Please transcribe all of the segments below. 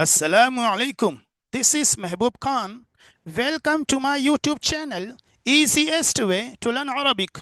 Assalamu alaikum. This is Mehboob Khan. Welcome to my YouTube channel, Easiest Way to Learn Arabic.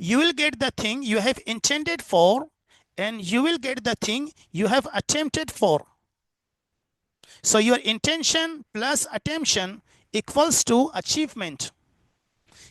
You will get the thing you have intended for and you will get the thing you have attempted for. So your intention plus attention equals to achievement.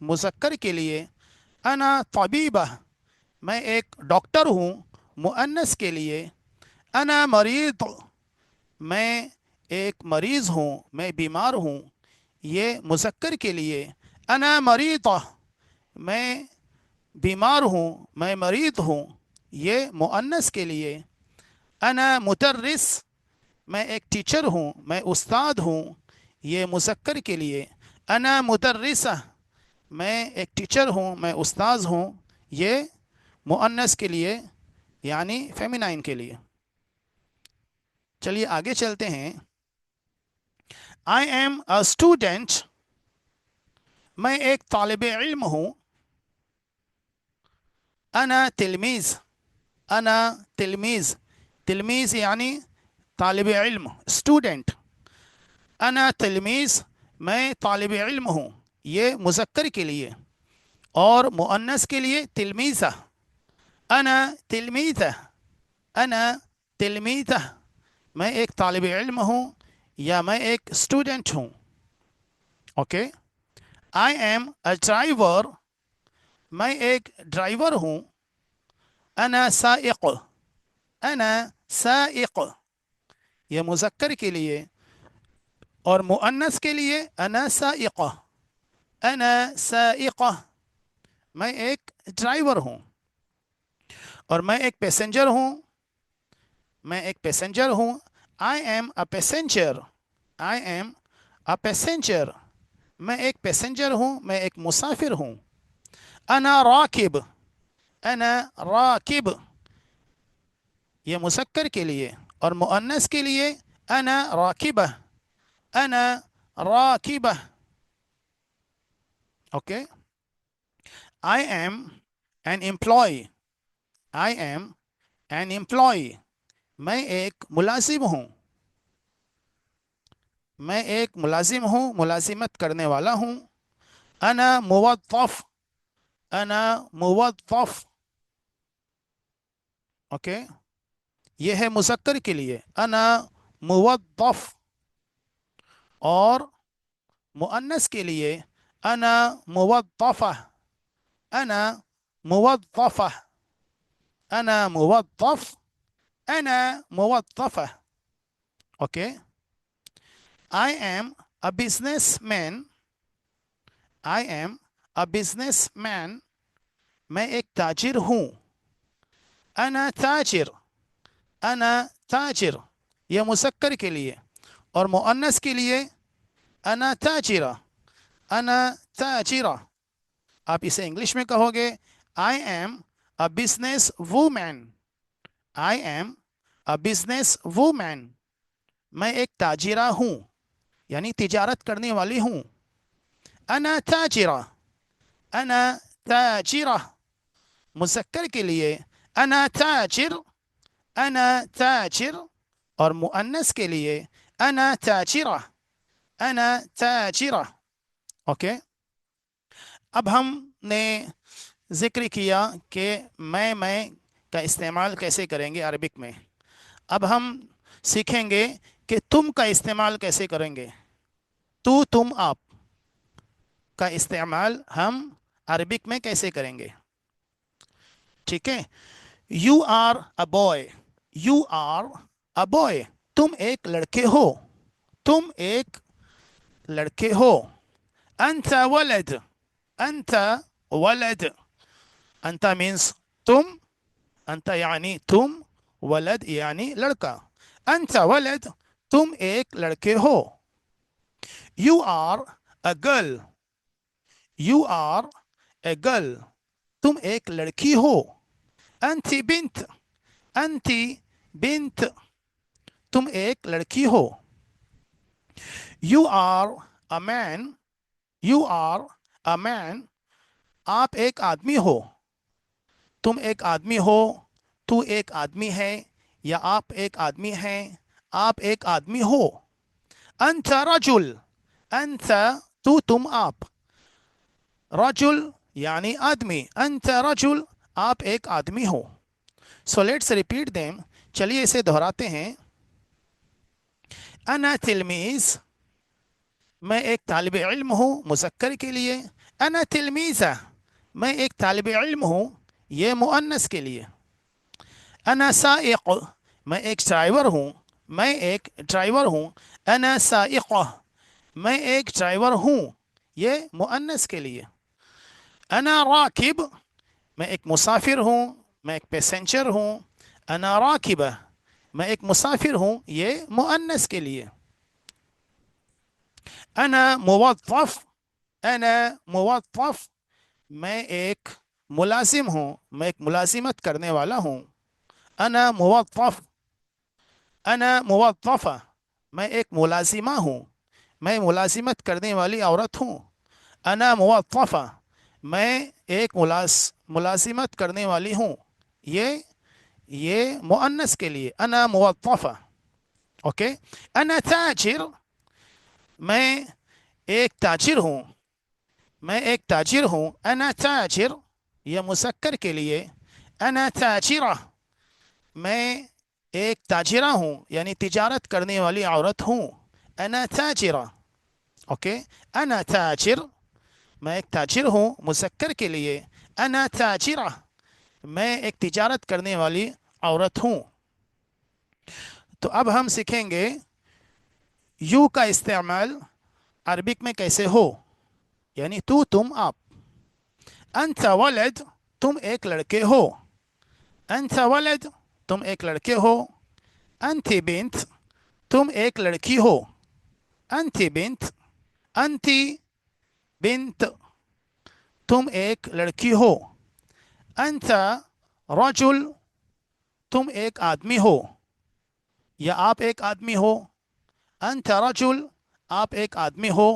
مذکر کے لیے انا طبیبہ میں ایک doctor ہوں. مؤنث کے لیے انا مریض میں ایک مریض ہوں، میں بیمار ہوں. یہ مذکر کے لیے انا مریضہ میں بیمار ہوں، میں مریض ہوں. یہ مؤنث کے لیے انا مدرس میں ایک ٹیچر ہوں، میں استاد ہوں. یہ مذکر کے لیے انا مدرسہ میں ایک ٹیچر ہوں، میں استاذ ہوں. یہ مؤنث کے لیے یعنی فیمینائن کے لیے. چلیے آگے چلتے ہیں. آئی ایم اے اسٹوڈنٹ میں ایک طالب علم ہوں. انا تلمیذ انا تلمیذ تلمیذ یعنی طالب علم اسٹوڈنٹ. انا تلمیذ میں طالب علم ہوں. یہ مذکر کے لیے. اور مؤنث کے لیے تلمیذہ انا تلمیذہ انا تلمیذہ میں ایک طالب علم ہوں یا میں ایک اسٹوڈنٹ ہوں. Okay. I am a driver میں ایک ڈرائیور ہوں. انا سائق انا سائق یہ مذکر کے لیے. اور مؤنث کے لیے انا سائقہ انا سائقہ میں ایک ڈرائیور ہوں. اور میں ایک پیسنجر ہوں. میں ایک پیسنجر ہوں. I am a passenger I am a passenger میں ایک پیسنجر ہوں، میں ایک مسافر ہوں. انا راکب انا راکب یہ مذکر کے لیے. اور مؤنث کے لیے انا راکبہ انا راکبہ. Okay. I am an employee I am an employee میں ایک ملازم ہوں. میں ایک ملازم ہوں، ملازمت کرنے والا ہوں. انا موظف انا موظف. اوکے. یہ ہے مذکر کے لیے انا موظف. اور مؤنث کے لیے انا موظفہ انا موظفہ انا موظف انا موظفہ. Okay. I am a businessman I am a businessman میں ایک تاجر ہوں. انا تاجر انا تاجر یہ مذکر کے لیے. اور مؤنث کے لیے انا تاجرہ انا تاجرہ. آپ اسے انگلش میں کہو گے I am a business woman I am a business woman میں ایک تاجرہ ہوں یعنی تجارت کرنے والی ہوں. انا تاجرہ انا تاجرہ مذکر کے لیے انا تاجر انا تاجر. اور مؤنث کے لیے انا تاجرہ انا تاجرہ. اوکے. اب ہم نے ذکر کیا کہ میں کا استعمال کیسے کریں گے عربک میں. اب ہم سیکھیں گے کہ تم کا استعمال کیسے کریں گے. تو تم آپ کا استعمال ہم عربک میں کیسے کریں گے. ٹھیک ہے. You are a boy you are a boy تم ایک لڑکے ہو تم ایک لڑکے ہو. انت ولد انت ولد انت means تم انت یعنی تم ولد یعنی لڑکا. انت ولد تم ایک لڑکے ہو. You are a girl you are a girl تم ایک لڑکی ہو. انتی بنت انتی بنت تم ایک لڑکی ہو. You are a man you are a man آپ ایک آدمی ہو. تم ایک آدمی ہو تو ایک آدمی ہے یا آپ ایک آدمی ہیں آپ ایک آدمی ہو. انت رجل انت تو تم آپ. رجل یعنی آدمی. انت رجل آپ ایک آدمی ہو. So let's repeat them. چلیے اسے دہراتے ہیں. انا تلمیذ میں ایک طالب علم ہوں مذکر کے لیے. انا تلمیذہ میں ایک طالب علم ہوں یہ مؤنث کے لیے. انا سائق میں ایک ڈرائیور ہوں میں ایک ڈرائیور ہوں. انا سائقہ میں ایک ڈرائیور ہوں یہ مؤنث کے لیے. انا راکب میں ایک مسافر ہوں میں ایک پیسنجر ہوں. انا راکبہ میں ایک مسافر ہوں یہ مؤنث کے لیے. انا موظف انا موظف میں ایک ملازم ہوں میں ایک ملازمت کرنے والا ہوں. انا موظف انا موظفہ میں ایک ملازمہ ہوں میں ملازمت کرنے والی عورت ہوں. انا موظفہ میں ایک ملازمت کرنے والی ہوں یہ مؤنث کے لیے. انا موظفہ. اوکے. انا تاجر میں ایک تاجر ہوں میں ایک تاجر ہوں. انا تاجر یہ مذکر کے لیے. انا تاجرہ میں ایک تاجرہ ہوں یعنی تجارت کرنے والی عورت ہوں. انا تاجرہ. اوکے. انا تاجر میں ایک تاجر ہوں مذکر کے لیے. انا تاجرہ میں ایک تجارت کرنے والی عورت ہوں. تو اب ہم سیکھیں گے یو کا استعمال عربک میں کیسے ہو یعنی تو تم آپ. انت ولد تم ایک لڑکے ہو. انت ولد تم ایک لڑکے ہو. انتی بنت تم ایک لڑکی ہو. انتی بنت انتی بنت تم ایک لڑکی ہو. انت رجل تم ایک آدمی ہو یا آپ ایک آدمی ہو. انت رجل آپ ایک آدمی ہو.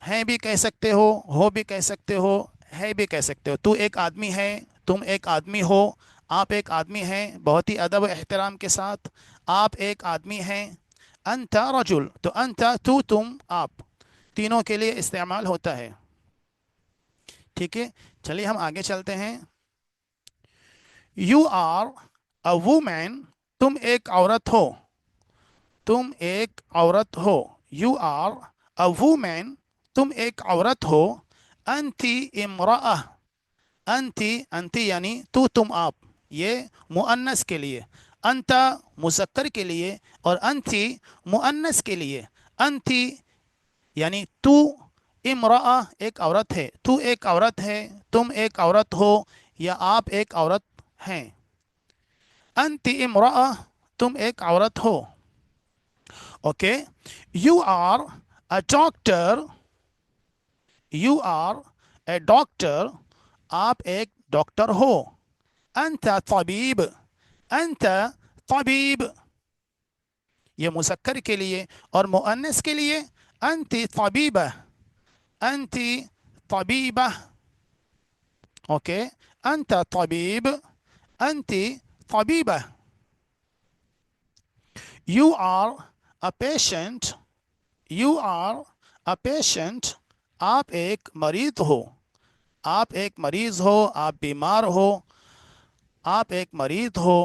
ہیں بھی کہہ سکتے ہو بھی کہہ سکتے ہو ہے بھی کہہ سکتے ہو. تو ایک آدمی ہے تم ایک آدمی ہو آپ ایک آدمی ہیں بہت ہی ادب و احترام کے ساتھ. آپ ایک آدمی ہیں. انت رجل تو انت تو تم آپ تینوں کے لیے استعمال ہوتا ہے. ٹھیک ہے. چلیے ہم آگے چلتے ہیں. یو آر اے وومین تم ایک عورت ہو. تم ایک عورت ہو. یو آر اے وومین تم ایک عورت ہو. انتی امرأہ انتی یعنی تو تم آپ یہ مؤنث کے لیے. انت مذکر کے لیے اور انتی مؤنث کے لیے. انتی یعنی تو امرأہ ایک عورت ہے تو ایک عورت ہے تم ایک عورت ہو یا آپ ایک عورت ہیں. انتی امرأہ تم ایک عورت ہو. Okay. You are a doctor you are a doctor آپ ایک ڈاکٹر ہو. انت طبیب انت طبیب یہ مذکر کے لیے اور مؤنث کے لیے. انتی طبیبہ انتی طبیبہ. اوکے. انت طبیب انتی طبیبہ. You are a patient you are a patient آپ ایک مریض ہو. آپ ایک مریض ہو آپ بیمار ہو آپ ایک مریض ہو.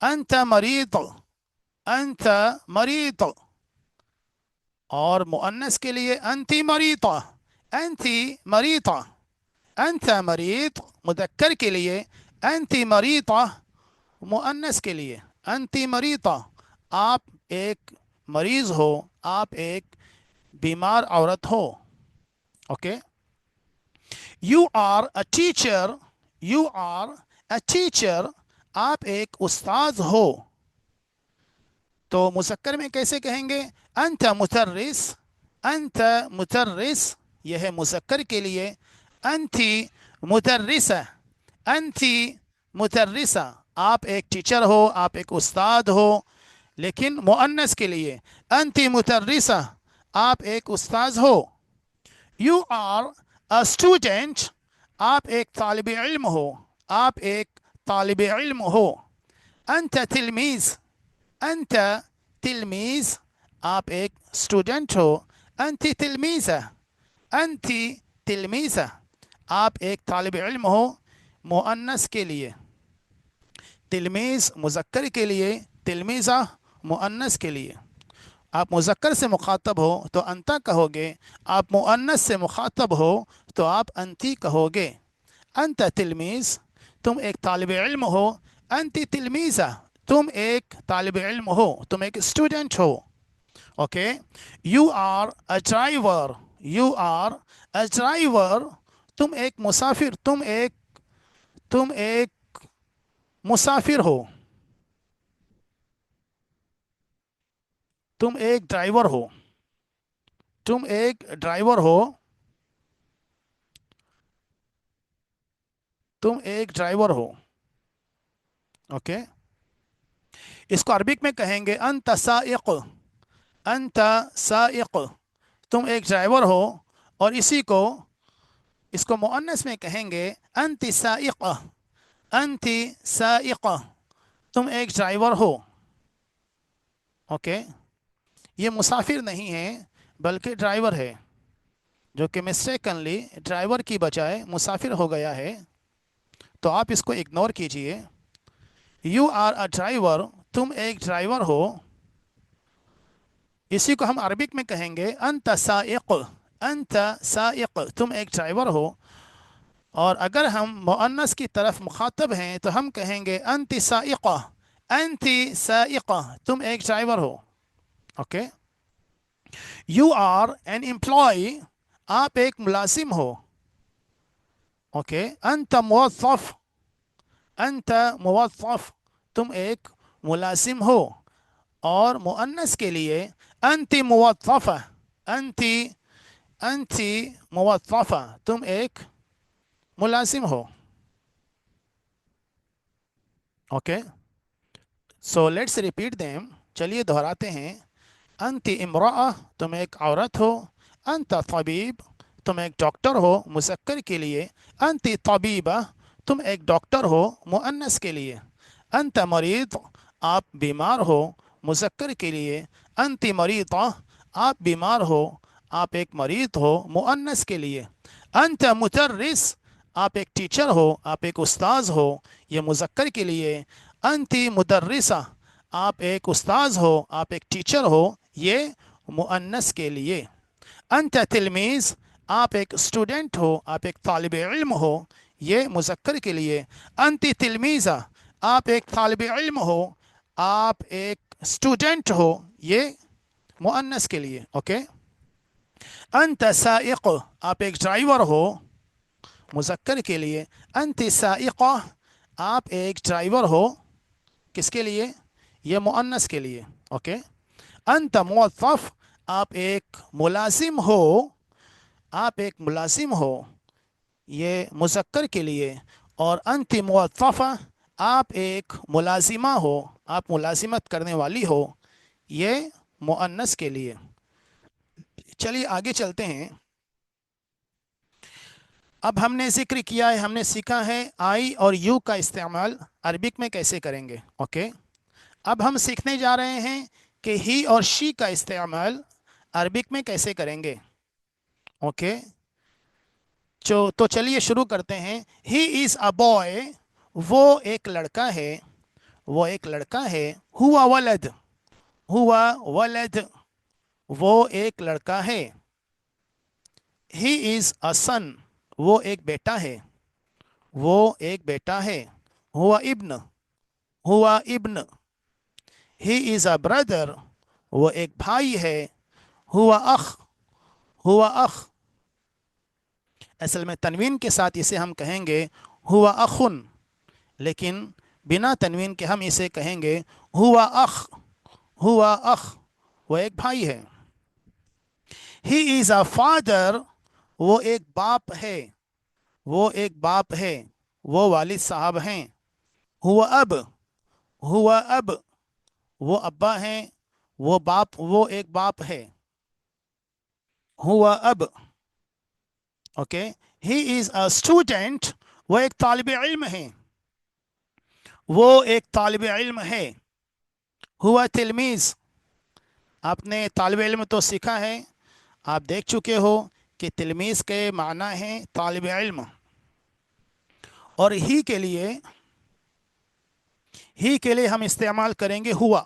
انت مریض انت مریض اور مؤنث کے لیے انتی مریضہ انتی مریضہ. انت مریض مذکر کے لیے. انتی مریضہ مؤنث کے لیے. انتی مریضہ آپ ایک مریض ہو آپ ایک بیمار عورت ہو. Okay. You are a teacher you are a teacher آپ ایک استاذ ہو. تو مذکر میں کیسے کہیں گے. انت مدرس انت مدرس یہ ہے مذکر کے لیے. انتی مدرسہ انتی مدرسہ آپ ایک ٹیچر ہو آپ ایک استاد ہو. لیکن مؤنث کے لیے انتی مدرسہ آپ ایک استاذ ہو. یو آر اے اسٹوڈنٹ آپ ایک طالب علم ہو آپ ایک طالب علم ہو. انت تلمیذ انت تلمیذ آپ ایک اسٹوڈنٹ ہو. انتی تلمیذہ انتی تلمیذہ آپ ایک طالب علم ہو مؤنث کے لیے. تلمیذ مذکر کے لیے تلمیذہ مؤنث کے لیے. آپ مذکر سے مخاطب ہو تو انتا کہوگے، آپ مؤنث سے مخاطب ہو تو آپ انتی کہوگے۔ انت تلمیذ، تم ایک طالب علم ہو۔ انتی تلمیذہ، تم ایک طالب علم ہو، تم ایک اسٹوڈنٹ ہو۔ Okay, you are a driver, you are a driver, تم ایک مسافر، تم ایک مسافر ہو، تم ایک ڈرائیور ہو، تم ایک ڈرائیور ہو، تم ایک ڈرائیور ہو۔ اوکے، اس کو عربک میں کہیں گے انت سائق، انت سائق، تم ایک ڈرائیور ہو، اور اس کو مؤنث میں کہیں گے انت سائقہ، انت سائقہ، تم ایک ڈرائیور ہو۔ اوکے، یہ مسافر نہیں ہے بلکہ ڈرائیور ہے، جو کہ مسٹیکنلی ڈرائیور کی بجائے مسافر ہو گیا ہے، تو آپ اس کو اگنور کیجئے۔ یو آر اے ڈرائیور، تم ایک ڈرائیور ہو، اسی کو ہم عربک میں کہیں گے انت سائق، انت سائق، تم ایک ڈرائیور ہو۔ اور اگر ہم مؤنث کی طرف مخاطب ہیں تو ہم کہیں گے انت سائقہ، انت سائقہ، تم ایک ڈرائیور ہو۔ Okay, you are an employee, آپ ایک ملازم ہو۔ اوکے، انت موظف، انت موظف، تم ایک ملازم ہو۔ اور مؤنث کے لیے انتی موظفہ، انتی، انتی موظفہ، تم ایک ملازم ہو۔ Okay, so let's repeat them, چلیے دہراتے ہیں۔ انتی امرأہ، تم ایک عورت ہو۔ انت طبیب، تم ایک ڈاکٹر ہو، مذکر کے لیے۔ انتی طبیبہ، تم ایک ڈاکٹر ہو، مؤنث کے لیے۔ انت مریض، آپ بیمار ہو، مذکر کے لیے۔ انتی مریضہ، آپ بیمار ہو، آپ ایک مریض ہو، مؤنث کے لیے۔ انت مدرس، آپ ایک ٹیچر ہو، آپ ایک استاذ ہو، یہ مذکر کے لیے۔ انتی مدرسہ، آپ ایک استاذ ہو، آپ ایک ٹیچر ہو، یہ مؤنث کے لیے۔ انت تلمیذ، آپ ایک اسٹوڈنٹ ہو، آپ ایک طالب علم ہو، یہ مذکر کے لیے۔ انتی تلمیذہ، آپ ایک طالب علم ہو، آپ ایک اسٹوڈنٹ ہو، یہ مؤنث کے لیے۔ اوکے، انت سائق، آپ ایک ڈرائیور ہو، مذکر کے لیے۔ انت سائقہ، آپ ایک ڈرائیور ہو، کس کے لیے؟ یہ مؤنث کے لیے۔ اوکے، انت موظف، آپ ایک ملازم ہو، آپ ایک ملازم ہو، یہ مذکر کے لیے۔ اور انت موظفہ، آپ ایک ملازمہ ہو، آپ ملازمت کرنے والی ہو، یہ مؤنث کے لیے۔ چلیے آگے چلتے ہیں۔ اب ہم نے ذکر کیا ہے، ہم نے سیکھا ہے آئی اور یو کا استعمال عربک میں کیسے کریں گے۔ اوکے، اب ہم سیکھنے جا رہے ہیں کہ ہی اور شی کا استعمال عربک میں کیسے کریں گے۔ اوکے، تو چلیے شروع کرتے ہیں۔ ہی از اے بوائے، وہ ایک لڑکا ہے، وہ ایک لڑکا ہے۔ ہوا ولد، ہوا ولد، وہ ایک لڑکا ہے۔ ہی از اے سن، وہ ایک بیٹا ہے، وہ ایک بیٹا ہے۔ ہوا ابن، ہوا ابن۔ ہی از اے بردر، وہ ایک بھائی ہے۔ ہوا اخ، ہوا اخ۔ اصل میں تنوین کے ساتھ اسے ہم کہیں گے ہوا اخن، لیکن بنا تنوین کے ہم اسے کہیں گے ہوا اخ، ہوا اخ، وہ ایک بھائی ہے۔ ہی از اے فادر، وہ ایک باپ ہے، وہ ایک باپ ہے، وہ والد صاحب ہیں۔ ہوا اب، ہوا اب، وہ ابا ہیں، وہ باپ، وہ ایک باپ ہے۔ ہوا اب۔ Okay, he is a student, وہ ایک طالب علم ہے، وہ ایک طالب علم ہے۔ ہوا تلمیذ، آپ نے طالب علم تو سیکھا ہے، آپ دیکھ چکے ہو کہ تلمیذ کے معنی ہیں طالب علم۔ اور ہی کے لیے ہم استعمال کریں گے ہوا۔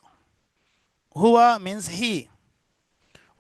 ہوا مینز ہی،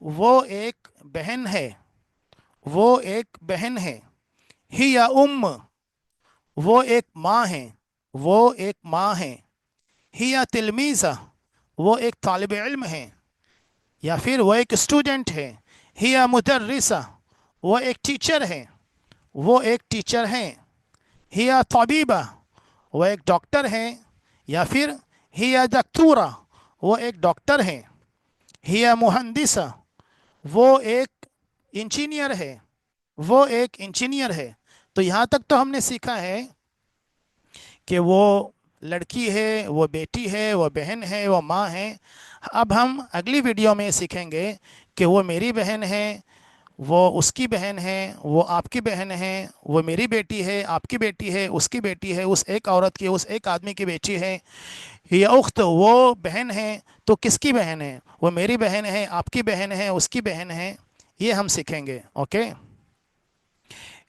وہ ایک بہن ہے، وہ ایک بہن ہے۔ ہی وہ ایک ماں ہے، وہ ایک ماں ہے۔ ہی تلمیذہ، وہ ایک طالب علم ہے یا پھر وہ ایک اسٹوڈنٹ ہے۔ ہی مدرسہ، وہ ایک ٹیچر ہے، وہ ایک ٹیچر ہیں۔ ہی طبیبہ، وہ ایک ڈاکٹر ہیں یا پھر ہی دکتورہ، وہ ایک ڈاکٹر ہیں۔ ہی مہندسہ، وہ ایک انجینئر ہے، وہ ایک انجینئر ہے۔ تو یہاں تک تو ہم نے سیکھا ہے کہ وہ لڑکی ہے، وہ بیٹی ہے، وہ بہن ہے، وہ ماں ہے۔ اب ہم اگلی ویڈیو میں سیکھیں گے کہ وہ میری بہن ہے، وہ اس کی بہن ہے، وہ آپ کی بہن ہے، وہ میری بیٹی ہے، آپ کی بیٹی ہے، اس کی بیٹی ہے، اس ایک عورت کی، اس ایک آدمی کی بیٹی ہے۔ یہ اخت، وہ بہن ہے تو کس کی بہن ہے؟ وہ میری بہن ہے، آپ کی بہن ہے، اس کی بہن ہے۔ یہ ہم سیکھیں گے، اوکے۔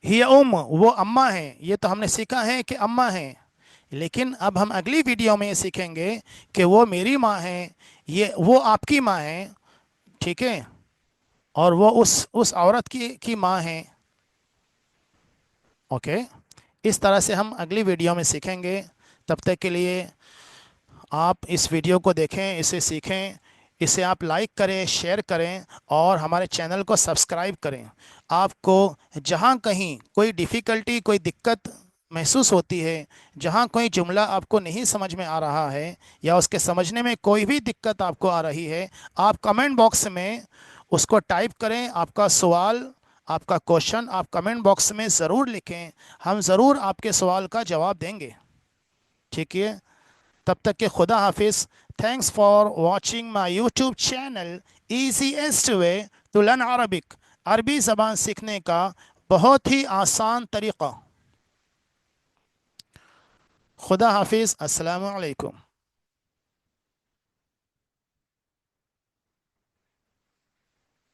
ہی وہ اماں ہے، یہ تو ہم نے سیکھا ہے کہ اماں ہے، لیکن اب ہم اگلی ویڈیو میں یہ سیکھیں گے کہ وہ میری ماں ہے، وہ آپ کی ماں ہے، ٹھیک ہے، اور وہ اس عورت کی ماں ہے، اوکے۔ اس طرح سے ہم اگلی ویڈیو میں سیکھیں گے۔ تب تک کے لیے آپ اس ویڈیو کو دیکھیں، اسے سیکھیں، اسے آپ لائک کریں، شیئر کریں اور ہمارے چینل کو سبسکرائب کریں۔ آپ کو جہاں کہیں کوئی ڈیفیکلٹی، کوئی دقت محسوس ہوتی ہے، جہاں کوئی جملہ آپ کو نہیں سمجھ میں آ رہا ہے یا اس کے سمجھنے میں کوئی بھی دقت آپ کو آ رہی ہے، آپ کمنٹ باکس میں اس کو ٹائپ کریں۔ آپ کا سوال، آپ کا کوشچن آپ کمنٹ باکس میں ضرور لکھیں، ہم ضرور آپ کے سوال کا جواب دیں گے، ٹھیک ہے۔ تب تک کہ خدا حافظ۔ Thanks for watching my YouTube channel easiest way to learn Arabic. عربی زبان سیکھنے کا بہت ہی آسان طریقہ۔ خدا حافظ، السلام علیکم۔